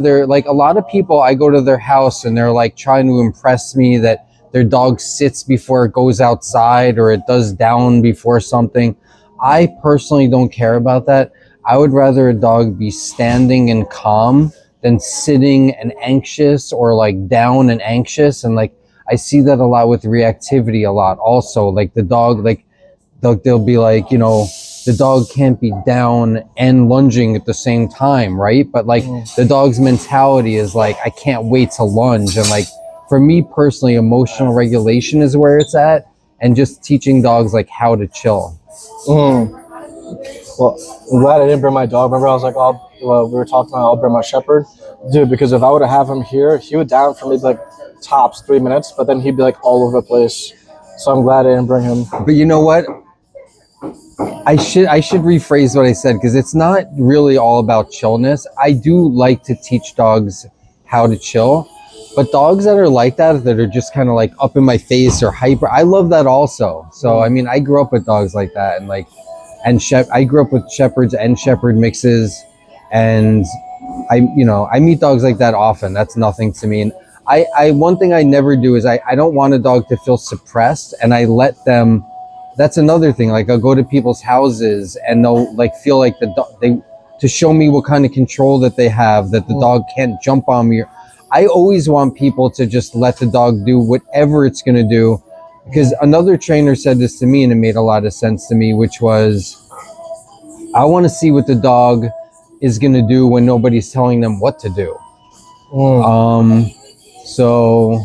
They're like, a lot of people, I go to their house and they're like trying to impress me that their dog sits before it goes outside or it does down before something. I personally don't care about that. I would rather a dog be standing and calm than sitting and anxious, or like down and anxious. And like, I see that a lot with reactivity a lot also. Like the dog, like they'll be like, you know, the dog can't be down and lunging at the same time, right? But like the dog's mentality is like, I can't wait to lunge. And like, for me personally, emotional regulation is where it's at, and just teaching dogs like how to chill. Well, I'm glad I didn't bring my dog. Remember, I was like, oh, well, we were talking about I'll bring my shepherd. Dude, because if I would have him here, he would down for maybe like tops 3 minutes, but then he'd be like all over the place. So I'm glad I didn't bring him. But you know what? I should rephrase what I said, because it's not really all about chillness. I do like to teach dogs how to chill, but dogs that are like that are just kind of like up in my face or hyper, I love that also. So I mean, I grew up with dogs like that, and like, I grew up with shepherds and shepherd mixes, and I meet dogs like that often. That's nothing to me. And I one thing I never do is I don't want a dog to feel suppressed, and I let them. That's another thing. Like, I'll go to people's houses and they'll like feel like to show me what kind of control that they have, that the dog can't jump on me. I always want people to just let the dog do whatever it's going to do, because another trainer said this to me and it made a lot of sense to me, which was, I want to see what the dog is going to do when nobody's telling them what to do. So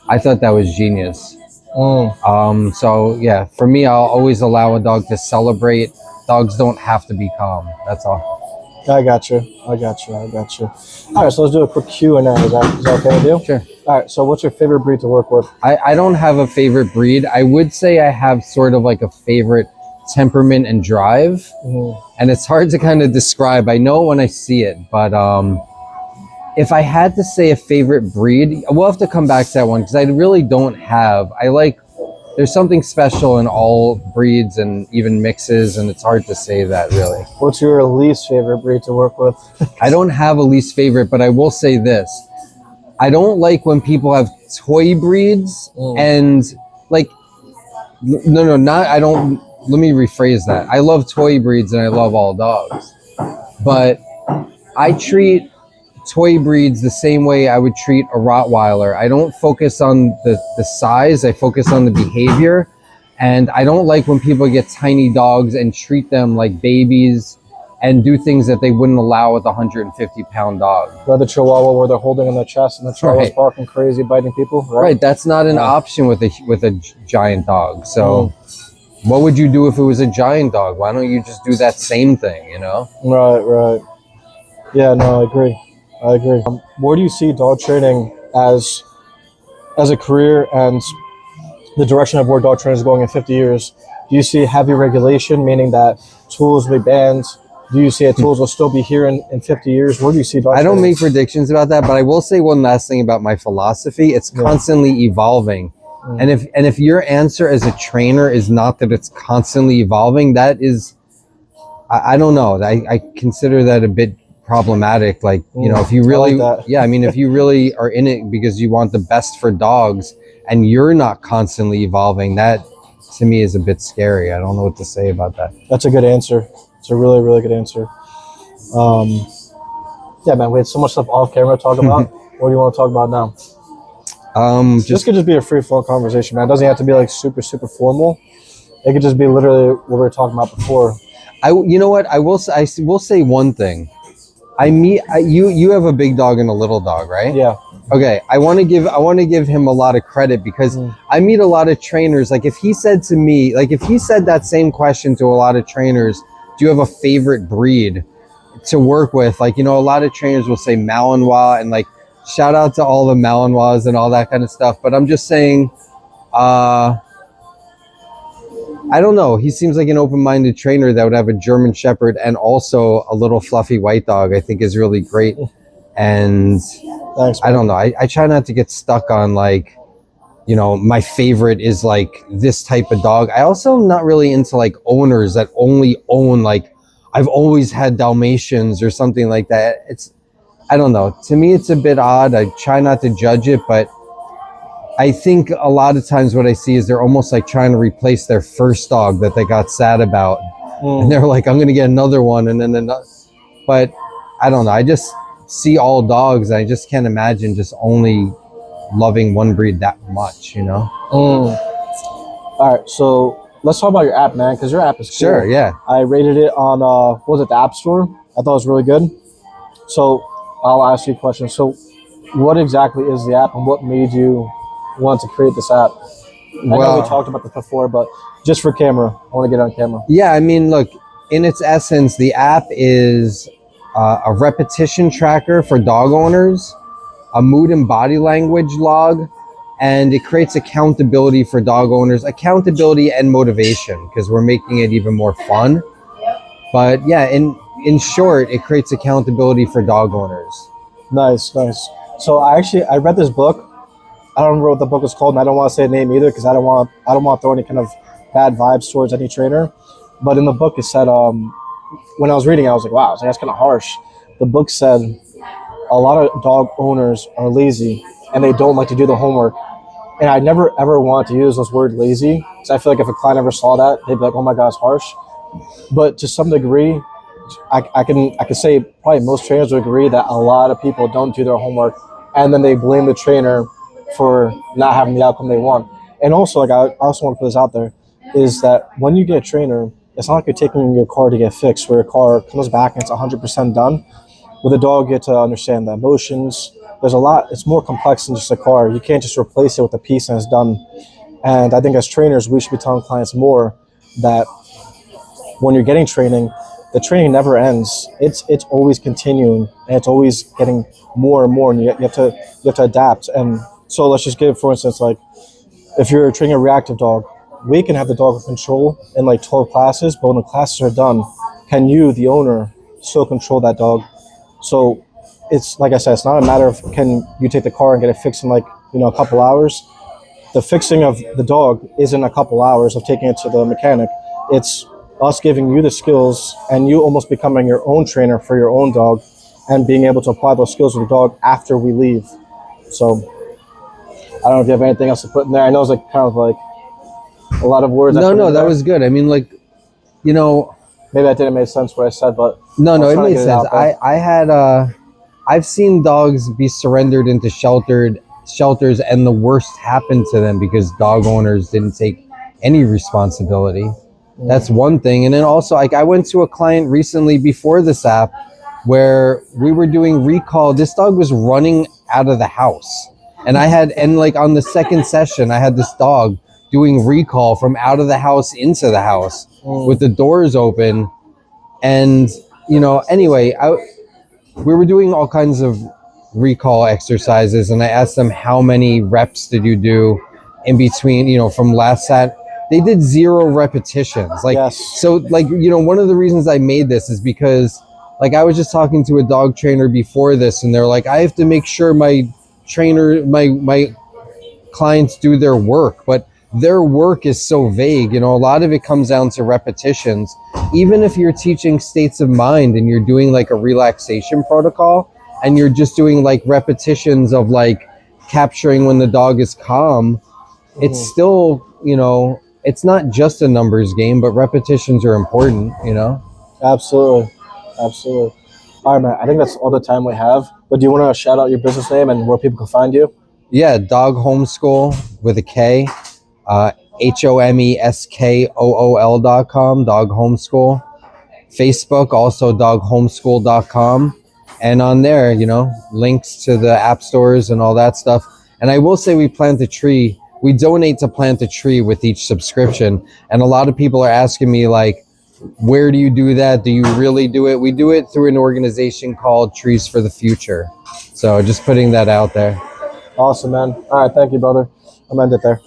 I thought that was genius. So yeah, for me, I'll always allow a dog to celebrate. Dogs don't have to be calm. That's all. I got you. All right, so let's do a quick Q&A. Is that okay with you? Sure. All right, so what's your favorite breed to work with? I don't have a favorite breed. I would say I have sort of like a favorite temperament and drive, and it's hard to kind of describe. I know when I see it, but if I had to say a favorite breed, we'll have to come back to that one, because I really don't have. There's something special in all breeds and even mixes, and it's hard to say that really. What's your least favorite breed to work with? I don't have a least favorite, but I will say this. I don't like when people have toy breeds and like, let me rephrase that. I love toy breeds and I love all dogs, but I treat toy breeds the same way I would treat a Rottweiler. I don't focus on the size, I focus on the behavior. And I don't like when people get tiny dogs and treat them like babies and do things that they wouldn't allow with a 150-pound dog. Or the Chihuahua where they're holding in their chest and the Chihuahua's barking crazy, biting people. Right, that's not an option with a giant dog. So what would you do if it was a giant dog? Why don't you just do that same thing, you know? Right. Yeah, no, I agree. Where do you see dog training as a career, and the direction of where dog training is going in 50 years? Do you see heavy regulation, meaning that tools will be banned? Do you see tools will still be here in 50 years? Where do you see dog training? I don't make predictions about that, but I will say one last thing about my philosophy. It's constantly evolving. And if your answer as a trainer is not that it's constantly evolving, that is, I don't know. I consider that a bit problematic. Like, you know, if you really, if you really are in it because you want the best for dogs and you're not constantly evolving, that to me is a bit scary. I don't know what to say about that. That's a good answer. It's a really, really good answer. Yeah, man, we had so much stuff off camera to talk about. What do you want to talk about now? This could just be a free-flowing conversation, man. It doesn't have to be like super, super formal. It could just be literally what we were talking about before. You know what? I will say one thing. You have a big dog and a little dog, right? Yeah. Okay. I want to give him a lot of credit, because I meet a lot of trainers. Like, if he said to me, like, if he said that same question to a lot of trainers, do you have a favorite breed to work with? Like, you know, a lot of trainers will say Malinois, and like, shout out to all the Malinois and all that kind of stuff. But I'm just saying, I don't know. He seems like an open-minded trainer that would have a German Shepherd and also a little fluffy white dog. I think is really great. And thanks, I don't know. I try not to get stuck on like, you know, my favorite is like this type of dog. I also am not really into like owners that only own like, I've always had Dalmatians or something like that. I don't know. To me, it's a bit odd. I try not to judge it, but I think a lot of times what I see is they're almost like trying to replace their first dog that they got sad about. And they're like, I'm going to get another one. And then another. But I don't know. I just see all dogs. I just can't imagine just only loving one breed that much, you know? All right. So let's talk about your app, man, because your app is cool. Sure, yeah. I rated it on, what was it, the App Store? I thought it was really good. So I'll ask you a question. So what exactly is the app and what made you want to create this app? I know we talked about this before, but just for camera, I want to get on camera. Yeah, I mean, look, in its essence, the app is a repetition tracker for dog owners, a mood and body language log, and it creates accountability for dog owners, accountability and motivation, because we're making it even more fun. But yeah, in short, it creates accountability for dog owners. Nice, nice. So I read this book. I don't remember what the book was called, and I don't want to say the name either because I don't want to throw any kind of bad vibes towards any trainer. But in the book, it said, when I was reading, I was like, wow, that's kind of harsh. The book said a lot of dog owners are lazy and they don't like to do the homework. And I never ever wanted to use this word lazy because I feel like if a client ever saw that, they'd be like, oh my God, it's harsh. But to some degree, I can say probably most trainers would agree that a lot of people don't do their homework and then they blame the trainer for not having the outcome they want. And also, like I also want to put this out there, is that when you get a trainer, it's not like you're taking your car to get fixed where your car comes back and it's 100% done. With a dog, you get to understand the emotions. There's a lot, it's more complex than just a car. You can't just replace it with a piece and it's done. And I think as trainers, we should be telling clients more that when you're getting training, the training never ends. It's always continuing and it's always getting more and more, and you have to adapt. And so let's just give, for instance, like if you're training a reactive dog, we can have the dog in control in like 12 classes, but when the classes are done, can you, the owner, still control that dog? So it's like I said, it's not a matter of can you take the car and get it fixed in like, a couple hours. The fixing of the dog isn't a couple hours of taking it to the mechanic. It's us giving you the skills and you almost becoming your own trainer for your own dog and being able to apply those skills with the dog after we leave. So I don't know if you have anything else to put in there. I know it's like kind of like a lot of words. No, that was good. I mean, like, maybe that didn't make sense what I said, but no, it made sense. I've seen dogs be surrendered into shelters and the worst happened to them because dog owners didn't take any responsibility. That's one thing. And then also, like, I went to a client recently before this app where we were doing recall. This dog was running out of the house. And on the second session, I had this dog doing recall from out of the house into the house with the doors open. And, anyway, we were doing all kinds of recall exercises. And I asked them, how many reps did you do in between, from last set? They did 0 repetitions. Like, yes. So like, one of the reasons I made this is because like I was just talking to a dog trainer before this and they're like, I have to make sure my clients do their work, but their work is so vague. A lot of it comes down to repetitions. Even if you're teaching states of mind and you're doing like a relaxation protocol and you're just doing like repetitions of like capturing when the dog is calm, it's still, it's not just a numbers game, but repetitions are important, Absolutely. Absolutely. All right, man. I think that's all the time we have. But do you want to shout out your business name and where people can find you? Yeah, Dog Homeskool with a K, HOMESKOOL.com, Dog Homeskool. Facebook, also doghomeskool.com. And on there, links to the app stores and all that stuff. And I will say we plant a tree. We donate to plant a tree with each subscription. And a lot of people are asking me like, where do you do that? Do you really do it? We do it through an organization called Trees for the Future. So just putting that out there. Awesome, man. All right. Thank you, brother. I'll end it there.